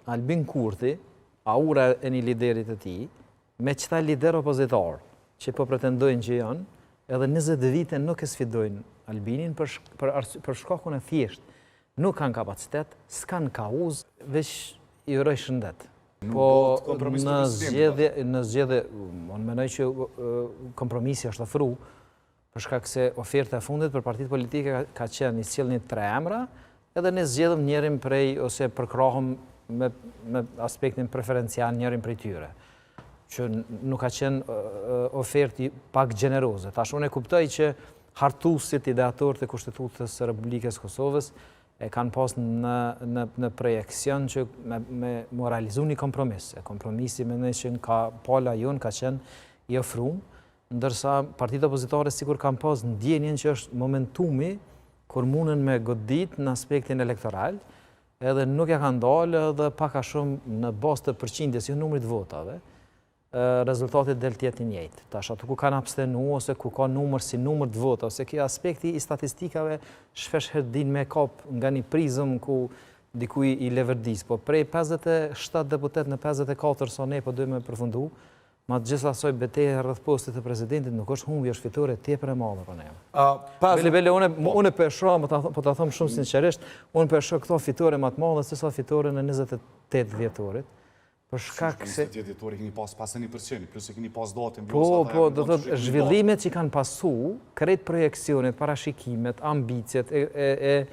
Albin Kurti, aura e një liderit të tij, me qëta lider opozitor, që po pretendojnë që janë, edhe 20 vite nuk e sfidojnë Albinin për shkakun e thjesht. Nuk kanë kapacitet, s'kanë kauz, veç i uroj shëndet. Po në zgjedhje, unë mendoj që kompromisi është ofru, për shkak se oferta e fundit për partitë politike ka qenë i sjellni 3 emra, edhe ne zgjedhëm njërin prej, ose përkrahëm me aspektin preferencial njërin prej tyre, që nuk ka qenë oferti pak gjeneroze. Tash unë e kuptoj që hartuesit ideatorët e Kushtetutës së Republikës Kosovës e kanë pas në projekcion që me realizu një kompromis. Kompromisi me në që pala jonë ka qenë i ofrum, ndërsa partitë opozitare sikur kanë pas ndjenjen që është momentumi kur mundën me godit në aspektin elektoral, edhe nuk ja kanë dalë edhe paka shumë në bazë të përqindjes, jo numrit votave, rezultatet del tjetë njëjtë. Tash aty ku kanë abstenu ose ku ka numër si numër të vota, ose kjo aspekti i statistikave shpesh herë din me kap nga një prizëm ku dikuj i leverdis. Po prej 57 deputet në 54 sa ne po dojmë me përfundu, ma gjitha asoj beteje rreth postit të presidentit nuk është humbi, është fitore tjepër e madhe për ne. Bele, unë përsho, po ta thëmë shumë sinqerisht, unë përsho këto fitore më të madhe se sa fitore në 28 vjetorit. Për shkak se 28 vjetori keni pas 1%, plus e keni pas datën. Po, do të thotë zhvillimet që kanë pasu, krejt projekcionet, parashikimet, ambicjet e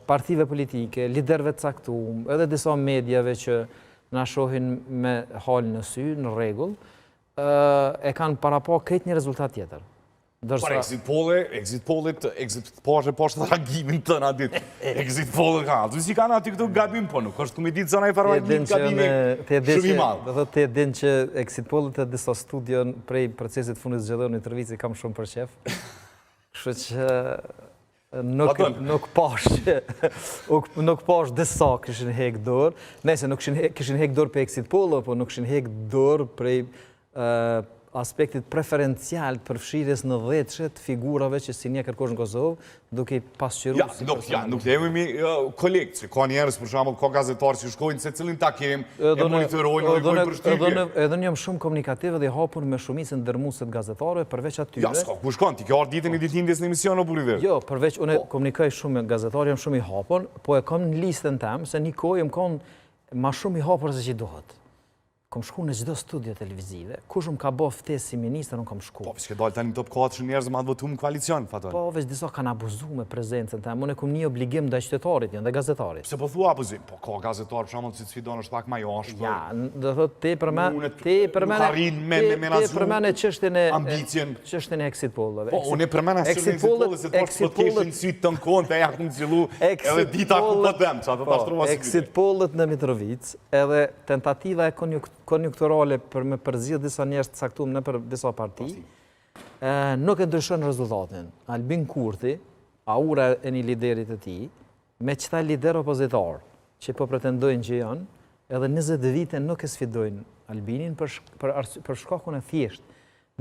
partive politike, liderve të caktuar, edhe disa medjave që na shohin me halë në sy, në rregull, e kanë parapo krejt një rezultat tjetër. Por exit pollet poshtë të reagimin të në ditë. Exit pollet ka. Du si kanë aty këtu gabim, po nuk është të me ditë zona i farmajt gabime shumë i malë. Do të din që exit pollet e disa studion prej procesit fundit zgjedhor në intervistë kam shumë për qef. Kështu që nuk pash disa kishin hek dorë. Nëse nuk kishin hek dorë për exit pollet, po nuk kishin hek dorë prej aspektit preferencial për fshirjes në dhjetëshet figurave që si një kërkosh në Kosovë, duke i pasqyru si personë. Nuk të jemi kolegë, që ka njerës, për shembull, ka gazetarë që shkojnë se cilin takim, e monitorojnë, e gojnë për shtypje. Edhe një shumë komunikative dhe hapur me shumicën dërmuset gazetarëve, përveç atyre. Ja, s'ka, ku shkon, ti ke ardhur ditën e ditëlindjes në emision o burive? Jo, përveç, unë komunikoj shumë me gazetarë, jam shumë i hapur, po e kam në listën tem, se një kohë jam kanë ma shumë i hapur se që dohet. Kom shku në gjdo studio televizive, kush më ka bo ftesë si minister, unë kom shku. Po, vishke dalë tani në top 4 njerëz ma të votu në koalicion, faton. Po, veç disa kanë abuzu me prezencën të unë e kom një obligim dhe qytetarit, dhe gazetarit. Pse po thua abuzim? Po, ka gazetar, për shembull, si të sfidon është pak ma jashtë. Ja, dhe thot, te përmene qështën e exit pollave. Po, unë e përmene exit pollave, se të po t'keshin sytë të në kontë, e jakë në cilu, edhe dita ku po dem, që ato pashtrova si exit pollet në Mitrovic, edhe tentativa e konjunkturale për me përzidh disa njerëz të caktuar në për disa parti, nuk e ndryshon rezultatin. Albin Kurti, aura e një liderit të tij, me qëta lider opozitor, që po pretendojnë që janë, edhe 20 vite nuk e sfidojnë Albinin për shkakun e thjesht.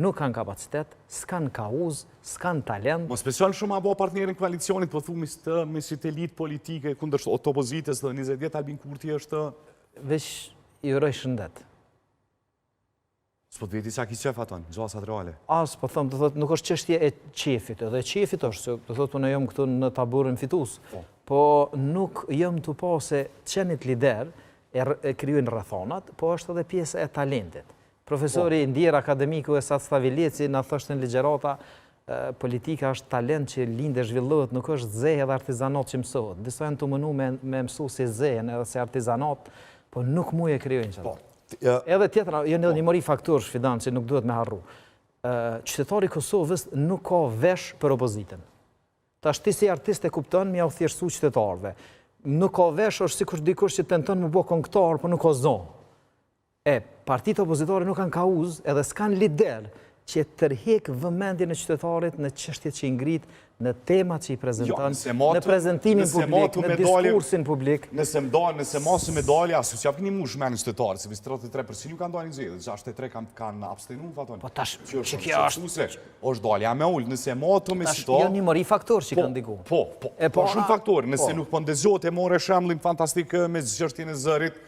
Nuk kanë kapacitet, s'kanë kauz, s'kanë talent. Mo special shumë abo partnerin koalicionit, po thumë me si të elit politike, kundër të opozitës dhe 20 vjetë Albin Kurti është... Veç i uroj shëndet. S'po të veti sa ki qef aton, gjasat reale? Po thëmë, të thotë, nuk është qështje e qefit, edhe qefit është, se të thotë, unë jam këtu në taburin fitus, po nuk jam të po se qenit lider e kryujnë rrethonat, po është edhe pjesë e talentit. Profesori ndjerë akademiku e Sat Stavileci në thështë në ligjerata, politika është talent që linde zhvillohet, nuk është zehe dhe artizanat që mësohet. Disa janë të mënu me mësu si zehen edhe si artizanat, po nuk mu e kryojnë që të. Edhe tjetra, jënë edhe një mori faktur shfidan që nuk duhet me harru. Qytetari Kosovës nuk ka vesh për opozitën. Ta shti si artist e kupton, mi au thjeshtësu qytetarve. Nuk ka vesh është sikur dikush që tenton më bo konktar, po nuk ka zonë. Partitë opozitore nuk kanë kauz edhe s'kan lider që tërhek vëmendjen e qytetarit në çështjet që i ngrit, në temat që i prezenton, në prezentimin publik, në diskursin publik. Nëse masë medalja, asë që apë një mush menë qytetarit, se 33% ju kanë dalë një gjithë, 63 kanë abstenu, fatoni. Po tash, që kjo është dalja me ullë, nëse matë me sito... Tash, një mori faktor që kanë diku. Po shumë faktor, nëse nuk po ndezot e more shemlin fantastik me zgjështjen e zërit,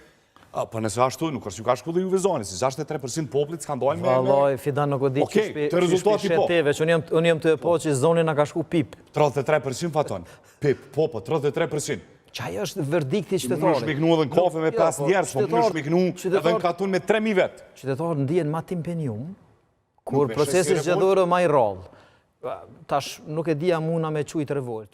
po nëse ashtu, nuk është që ka shku dhe ju vezoni, si 63% poplit s'kan dalë me... Valoj, Fidan nuk o di që shpi sheteve, që unë jem të e po që zonin nga ka shku pip. 33% faton. Pip, po, 33%. Që ajo është verdikti qytetarit. Më është miknu edhe në kafe me 5 njerës, po më është miknu edhe në katun me 3.000 vetë. Qytetarë ndihen ma timpenjum, kur procesi zgjedhore ma i rrallë. Tash nuk e dija muna me qujtë revolt.